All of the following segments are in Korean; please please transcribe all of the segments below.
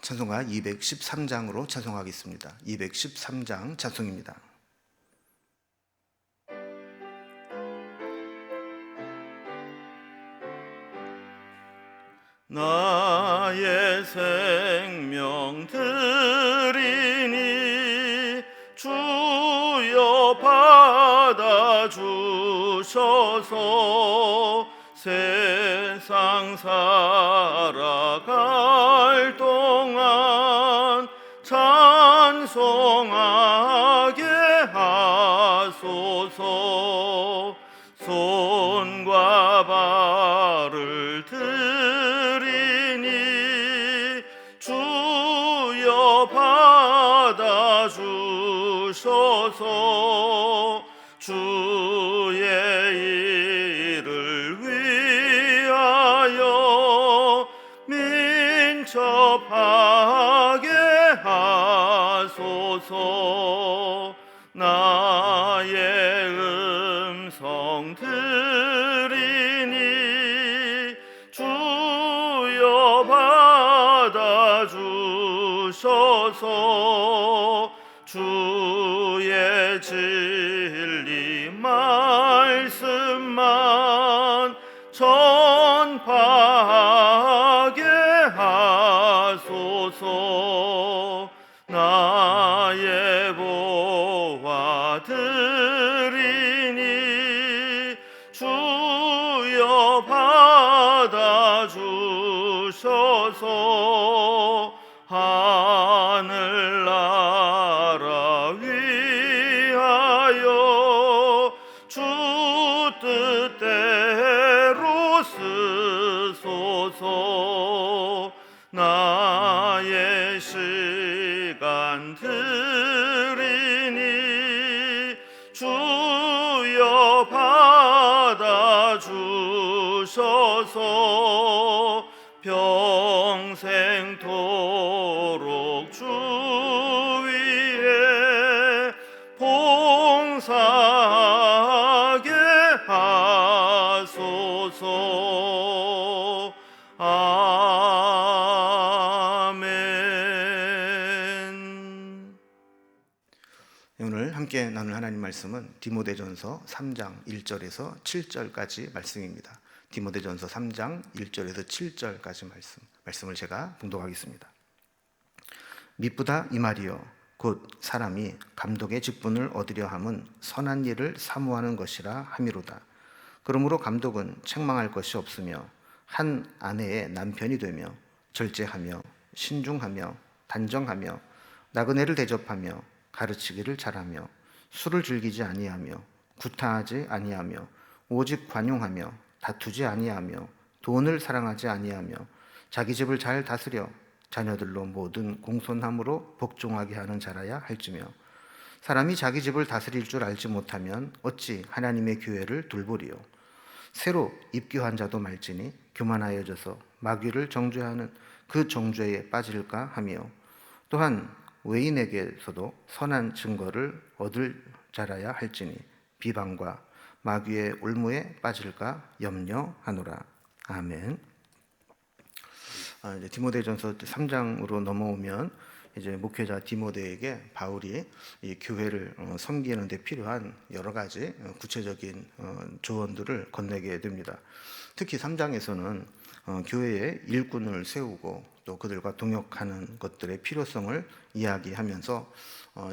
찬송가 213장으로 찬송하겠습니다. 213장 찬송입니다. 나의 생명 드리니 주여 받아주셔서 세상 살아갈 동안 찬송하게 하소서. 손과 발을 드리니 주여 받아주셔서 주의 일을 위하여 민첩하게 하소서. 나의 음성 드리니 주여 받아주셔서 주의 진리 말씀만 전파하게 하소서. 나의 보화 드리니 주여 받아주셔서 하늘나라 위하여 주 뜻대로 쓰소서. 나의 시간 드리니 주여 받아주셔서 평생토록 주 위에 봉사하게 하소서. 아멘. 오늘 함께 나눌 하나님 말씀은 디모데전서 3장 1절에서 7절까지 말씀입니다. 디모데전서 3장 1절에서 7절까지 말씀을 제가 봉독하겠습니다. 미쁘다 이 말이요 곧 사람이 감독의 직분을 얻으려 함은 선한 일을 사모하는 것이라 함이로다. 그러므로 감독은 책망할 것이 없으며 한 아내의 남편이 되며 절제하며 신중하며 단정하며 나그네를 대접하며 가르치기를 잘하며 술을 즐기지 아니하며 구타하지 아니하며 오직 관용하며 다투지 아니하며 돈을 사랑하지 아니하며 자기 집을 잘 다스려 자녀들로 모든 공손함으로 복종하게 하는 자라야 할지며 사람이 자기 집을 다스릴 줄 알지 못하면 어찌 하나님의 교회를 돌보리요. 새로 입교한 자도 말지니 교만하여져서 마귀를 정죄하는 그 정죄에 빠질까 하며 또한 외인에게서도 선한 증거를 얻을 자라야 할지니 비방과 마귀의 올무에 빠질까 염려하노라. 아멘. 이제 디모데전서 3장으로 넘어오면 이제 목회자 디모데에게 바울이 이 교회를 섬기는 데 필요한 여러 가지 구체적인 조언들을 건네게 됩니다. 특히 3장에서는 교회의 일꾼을 세우고 또 그들과 동역하는 것들의 필요성을 이야기하면서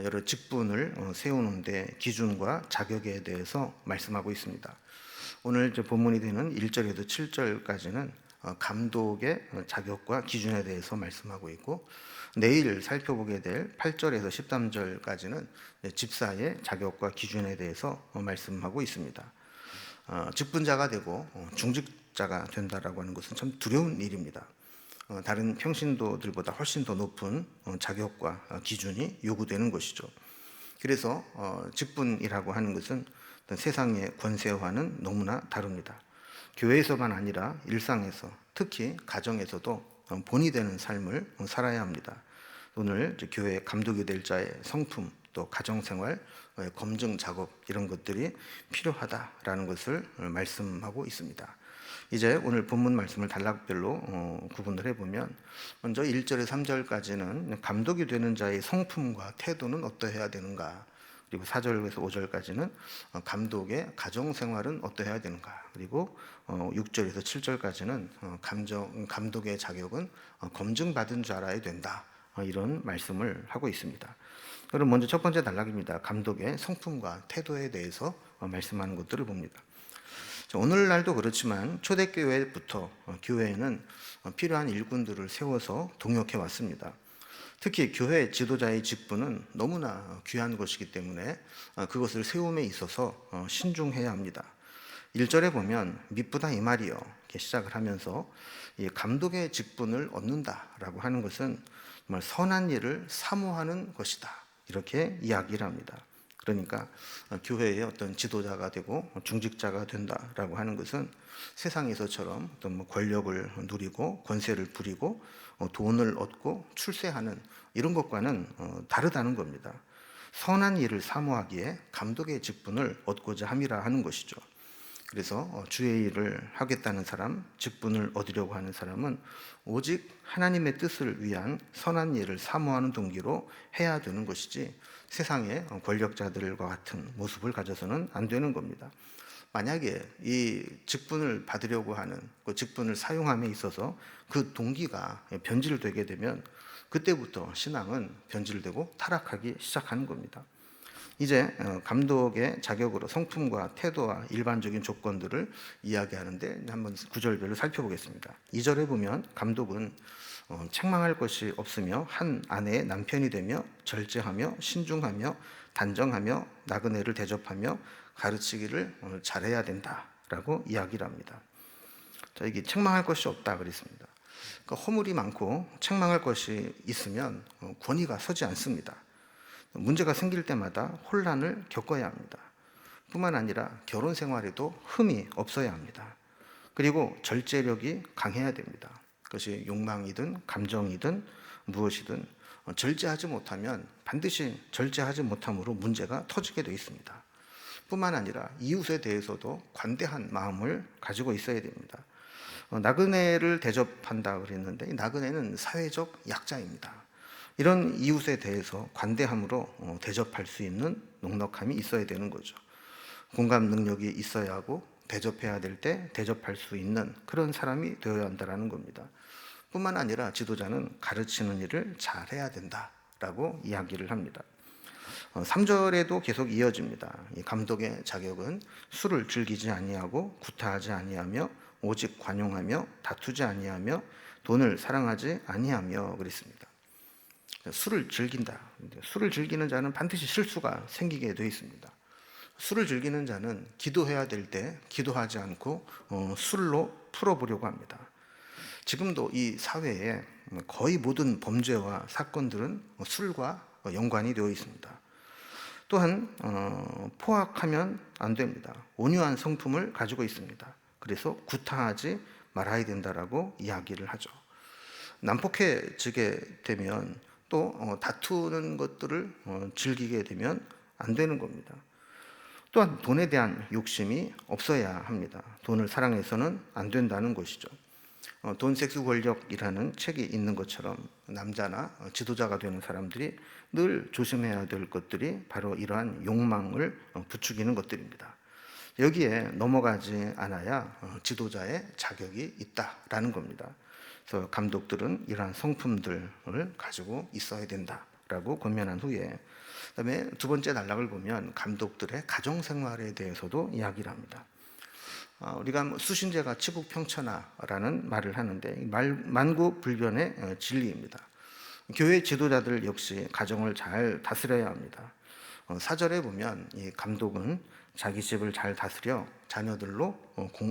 여러 직분을 세우는 데 기준과 자격에 대해서 말씀하고 있습니다. 오늘 본문이 되는 1절에서 7절까지는 감독의 자격과 기준에 대해서 말씀하고 있고, 내일 살펴보게 될 8절에서 13절까지는 집사의 자격과 기준에 대해서 말씀하고 있습니다. 직분자가 되고 중직자가 된다라고 하는 것은 참 두려운 일입니다. 다른 평신도들보다 훨씬 더 높은 자격과 기준이 요구되는 것이죠. 그래서 직분이라고 하는 것은 세상의 권세와는 너무나 다릅니다. 교회에서만 아니라 일상에서, 특히 가정에서도 본이 되는 삶을 살아야 합니다. 오늘 교회 감독이 될 자의 성품, 또 가정생활, 검증 작업, 이런 것들이 필요하다라는 것을 말씀하고 있습니다. 이제 오늘 본문 말씀을 단락별로 구분을 해보면, 먼저 1절에서 3절까지는 감독이 되는 자의 성품과 태도는 어떠해야 되는가, 그리고 4절에서 5절까지는 감독의 가정생활은 어떠해야 되는가, 그리고 6절에서 7절까지는 감독의 자격은 검증받은 줄 알아야 된다, 이런 말씀을 하고 있습니다. 그럼 먼저 첫 번째 단락입니다. 감독의 성품과 태도에 대해서 말씀하는 것들을 봅니다. 오늘날도 그렇지만 초대교회부터 교회에는 필요한 일꾼들을 세워서 동역해 왔습니다. 특히 교회 지도자의 직분은 너무나 귀한 것이기 때문에 그것을 세움에 있어서 신중해야 합니다. 1절에 보면 미쁘다 이 말이요, 이렇게 시작을 하면서 이 감독의 직분을 얻는다라고 하는 것은 정말 선한 일을 사모하는 것이다, 이렇게 이야기를 합니다. 그러니까 교회의 어떤 지도자가 되고 중직자가 된다라고 하는 것은 세상에서처럼 어떤 권력을 누리고 권세를 부리고 돈을 얻고 출세하는 이런 것과는 다르다는 겁니다. 선한 일을 사모하기에 감독의 직분을 얻고자 함이라 하는 것이죠. 그래서 주의 일을 하겠다는 사람, 직분을 얻으려고 하는 사람은 오직 하나님의 뜻을 위한 선한 일을 사모하는 동기로 해야 되는 것이지, 세상의 권력자들과 같은 모습을 가져서는 안 되는 겁니다. 만약에 이 직분을 받으려고 하는, 그 직분을 사용함에 있어서 그 동기가 변질되게 되면 그때부터 신앙은 변질되고 타락하기 시작하는 겁니다. 이제 감독의 자격으로 성품과 태도와 일반적인 조건들을 이야기하는데, 한번 구절별로 살펴보겠습니다. 2절에 보면 감독은 책망할 것이 없으며 한 아내의 남편이 되며 절제하며 신중하며 단정하며 나그네를 대접하며 가르치기를 잘해야 된다라고 이야기를 합니다. 자, 이게 책망할 것이 없다 그랬습니다. 그러니까 허물이 많고 책망할 것이 있으면 권위가 서지 않습니다. 문제가 생길 때마다 혼란을 겪어야 합니다. 뿐만 아니라 결혼 생활에도 흠이 없어야 합니다. 그리고 절제력이 강해야 됩니다. 그것이 욕망이든 감정이든 무엇이든 절제하지 못하면 반드시 절제하지 못함으로 문제가 터지게 되어 있습니다. 뿐만 아니라 이웃에 대해서도 관대한 마음을 가지고 있어야 됩니다. 나그네를 대접한다 그랬는데, 이 나그네는 사회적 약자입니다. 이런 이웃에 대해서 관대함으로 대접할 수 있는 넉넉함이 있어야 되는 거죠. 공감 능력이 있어야 하고 대접해야 될 때 대접할 수 있는 그런 사람이 되어야 한다는 겁니다. 뿐만 아니라 지도자는 가르치는 일을 잘해야 된다라고 이야기를 합니다. 3절에도 계속 이어집니다. 이 감독의 자격은 술을 즐기지 아니하고 구타하지 아니하며 오직 관용하며 다투지 아니하며 돈을 사랑하지 아니하며 그랬습니다. 술을 즐긴다. 술을 즐기는 자는 반드시 실수가 생기게 되어 있습니다. 술을 즐기는 자는 기도해야 될 때 기도하지 않고 술로 풀어보려고 합니다. 지금도 이 사회에 거의 모든 범죄와 사건들은 술과 연관이 되어 있습니다. 또한 포악하면 안 됩니다. 온유한 성품을 가지고 있습니다. 그래서 구타하지 말아야 된다라고 이야기를 하죠. 난폭해지게 되면 또 다투는 것들을 즐기게 되면 안 되는 겁니다. 또한 돈에 대한 욕심이 없어야 합니다. 돈을 사랑해서는 안 된다는 것이죠. 돈, 섹스, 권력이라는 책이 있는 것처럼 남자나 지도자가 되는 사람들이 늘 조심해야 될 것들이 바로 이러한 욕망을 부추기는 것들입니다. 여기에 넘어가지 않아야 지도자의 자격이 있다라는 겁니다. 그래서 감독들은 이러한 성품들을 가지고 있어야 된다라고 권면한 후에, 그다음에 두 번째 단락을 보면 감독들의 가정생활에 대해서도 이야기를 합니다. 우리가 수신제가 치국평천하라는 말을 하는데, 만구불변의 진리입니다. 교회 지도자들 역시 가정을 잘 다스려야 합니다. 4절에 보면 이 감독은 자기 집을 잘 다스려 자녀들로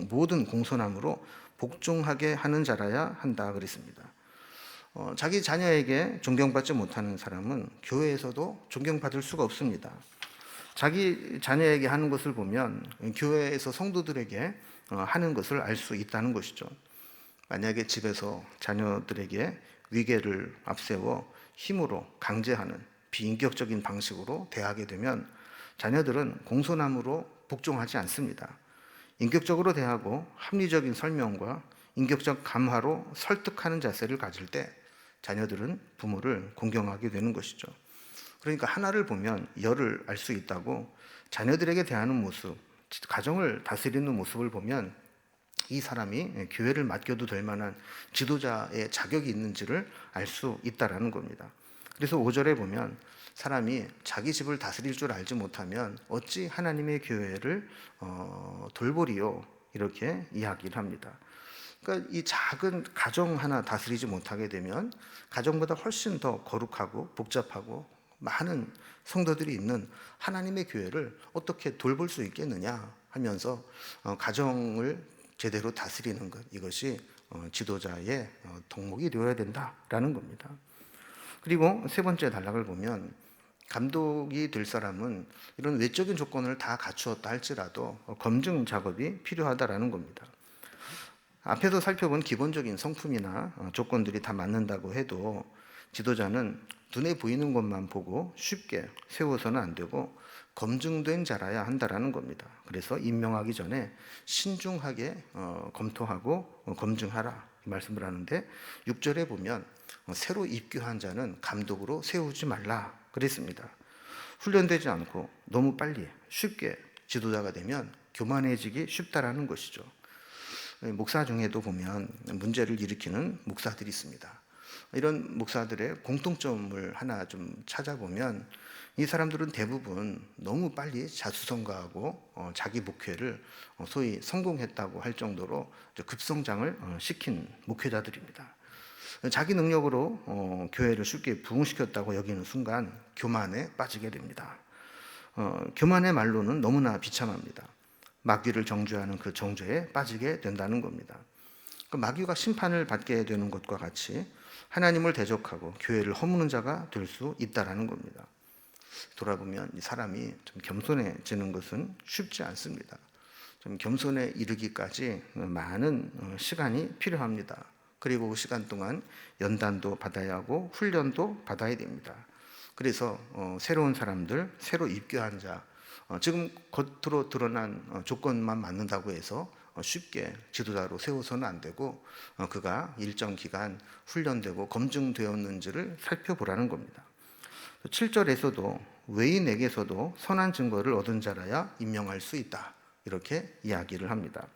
모든 공손함으로 복종하게 하는 자라야 한다 그랬습니다. 자기 자녀에게 존경받지 못하는 사람은 교회에서도 존경받을 수가 없습니다. 자기 자녀에게 하는 것을 보면 교회에서 성도들에게 하는 것을 알 수 있다는 것이죠. 만약에 집에서 자녀들에게 위계를 앞세워 힘으로 강제하는 비인격적인 방식으로 대하게 되면 자녀들은 공손함으로 복종하지 않습니다. 인격적으로 대하고 합리적인 설명과 인격적 감화로 설득하는 자세를 가질 때 자녀들은 부모를 공경하게 되는 것이죠. 그러니까 하나를 보면 열을 알 수 있다고 자녀들에게 대하는 모습, 가정을 다스리는 모습을 보면 이 사람이 교회를 맡겨도 될 만한 지도자의 자격이 있는지를 알 수 있다라는 겁니다. 그래서 5절에 보면 사람이 자기 집을 다스릴 줄 알지 못하면 어찌 하나님의 교회를 돌보리요, 이렇게 이야기를 합니다. 그러니까 이 작은 가정 하나 다스리지 못하게 되면 가정보다 훨씬 더 거룩하고 복잡하고 많은 성도들이 있는 하나님의 교회를 어떻게 돌볼 수 있겠느냐 하면서 가정을 제대로 다스리는 것, 이것이 지도자의 덕목이 되어야 된다라는 겁니다. 그리고 세 번째 단락을 보면 감독이 될 사람은 이런 외적인 조건을 다 갖추었다 할지라도 검증 작업이 필요하다라는 겁니다. 앞에서 살펴본 기본적인 성품이나 조건들이 다 맞는다고 해도 지도자는 눈에 보이는 것만 보고 쉽게 세워서는 안 되고 검증된 자라야 한다라는 겁니다. 그래서 임명하기 전에 신중하게 검토하고 검증하라, 이 말씀을 하는데 6절에 보면 새로 입교한 자는 감독으로 세우지 말라 그랬습니다. 훈련되지 않고 너무 빨리 쉽게 지도자가 되면 교만해지기 쉽다라는 것이죠. 목사 중에도 보면 문제를 일으키는 목사들이 있습니다. 이런 목사들의 공통점을 하나 좀 찾아보면 이 사람들은 대부분 너무 빨리 자수성가하고 자기 목회를 소위 성공했다고 할 정도로 급성장을 시킨 목회자들입니다. 자기 능력으로 교회를 쉽게 부흥시켰다고 여기는 순간 교만에 빠지게 됩니다. 교만의 말로는 너무나 비참합니다. 마귀를 정죄하는 그 정죄에 빠지게 된다는 겁니다. 마귀가 심판을 받게 되는 것과 같이 하나님을 대적하고 교회를 허무는 자가 될 수 있다라는 겁니다. 돌아보면 이 사람이 좀 겸손해지는 것은 쉽지 않습니다. 좀 겸손에 이르기까지 많은 시간이 필요합니다. 그리고 그 시간 동안 연단도 받아야 하고 훈련도 받아야 됩니다. 그래서 새로운 사람들, 새로 입교한 자, 지금 겉으로 드러난 조건만 맞는다고 해서 쉽게 지도자로 세워서는 안 되고 그가 일정 기간 훈련되고 검증되었는지를 살펴보라는 겁니다. 7절에서도 외인에게서도 선한 증거를 얻은 자라야 임명할 수 있다, 이렇게 이야기를 합니다.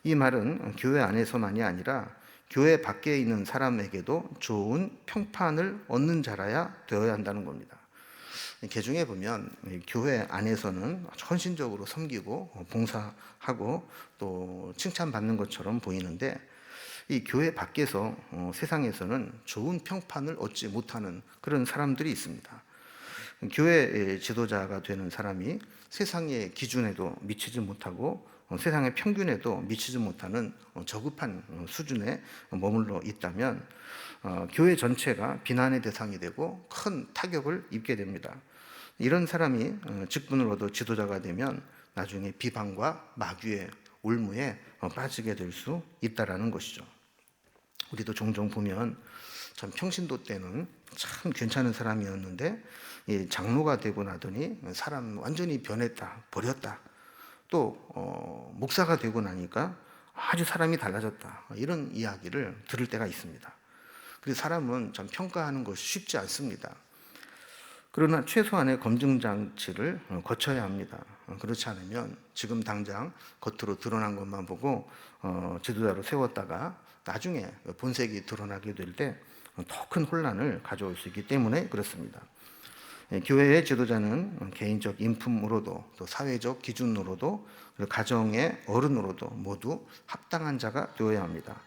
이 말은 교회 안에서만이 아니라 교회 밖에 있는 사람에게도 좋은 평판을 얻는 자라야 되어야 한다는 겁니다. 개중에 보면 교회 안에서는 헌신적으로 섬기고 봉사하고 또 칭찬받는 것처럼 보이는데 이 교회 밖에서 세상에서는 좋은 평판을 얻지 못하는 그런 사람들이 있습니다. 교회 지도자가 되는 사람이 세상의 기준에도 미치지 못하고 세상의 평균에도 미치지 못하는 저급한 수준에 머물러 있다면 교회 전체가 비난의 대상이 되고 큰 타격을 입게 됩니다. 이런 사람이 직분을 얻어 지도자가 되면 나중에 비방과 마귀의 올무에 빠지게 될 수 있다라는 것이죠. 우리도 종종 보면 참 평신도 때는 참 괜찮은 사람이었는데 장로가 되고 나더니 사람 완전히 변했다, 버렸다. 또 목사가 되고 나니까 아주 사람이 달라졌다, 이런 이야기를 들을 때가 있습니다. 그래서 사람은 참 평가하는 것이 쉽지 않습니다. 그러나 최소한의 검증 장치를 거쳐야 합니다. 그렇지 않으면 지금 당장 겉으로 드러난 것만 보고 지도자로 세웠다가 나중에 본색이 드러나게 될 때 더 큰 혼란을 가져올 수 있기 때문에 그렇습니다. 교회의 지도자는 개인적 인품으로도 또 사회적 기준으로도 그리고 가정의 어른으로도 모두 합당한 자가 되어야 합니다.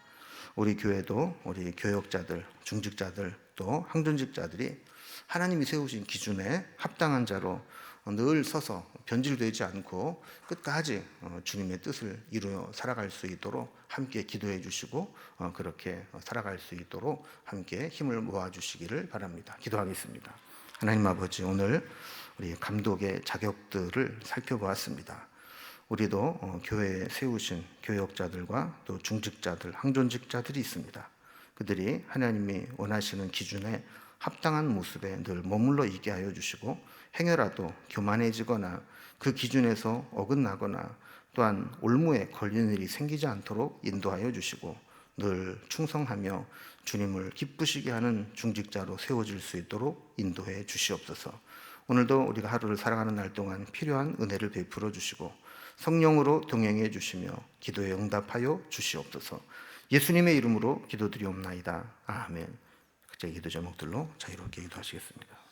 우리 교회도 우리 교역자들, 중직자들 또 항존직자들이 하나님이 세우신 기준에 합당한 자로 늘 서서 변질되지 않고 끝까지 주님의 뜻을 이루어 살아갈 수 있도록 함께 기도해 주시고 그렇게 살아갈 수 있도록 함께 힘을 모아 주시기를 바랍니다. 기도하겠습니다. 하나님 아버지, 오늘 우리 감독의 자격들을 살펴보았습니다. 우리도 교회에 세우신 교역자들과 또 중직자들, 항존직자들이 있습니다. 그들이 하나님이 원하시는 기준에 합당한 모습에 늘 머물러 있게 하여 주시고 행여라도 교만해지거나 그 기준에서 어긋나거나 또한 올무에 걸리는 일이 생기지 않도록 인도하여 주시고 늘 충성하며 주님을 기쁘시게 하는 중직자로 세워질 수 있도록 인도해 주시옵소서. 오늘도 우리가 하루를 살아가는 날 동안 필요한 은혜를 베풀어 주시고 성령으로 동행해 주시며 기도에 응답하여 주시옵소서. 예수님의 이름으로 기도드리옵나이다. 아멘. 각자 기도 제목들로 자유롭게 기도하시겠습니다.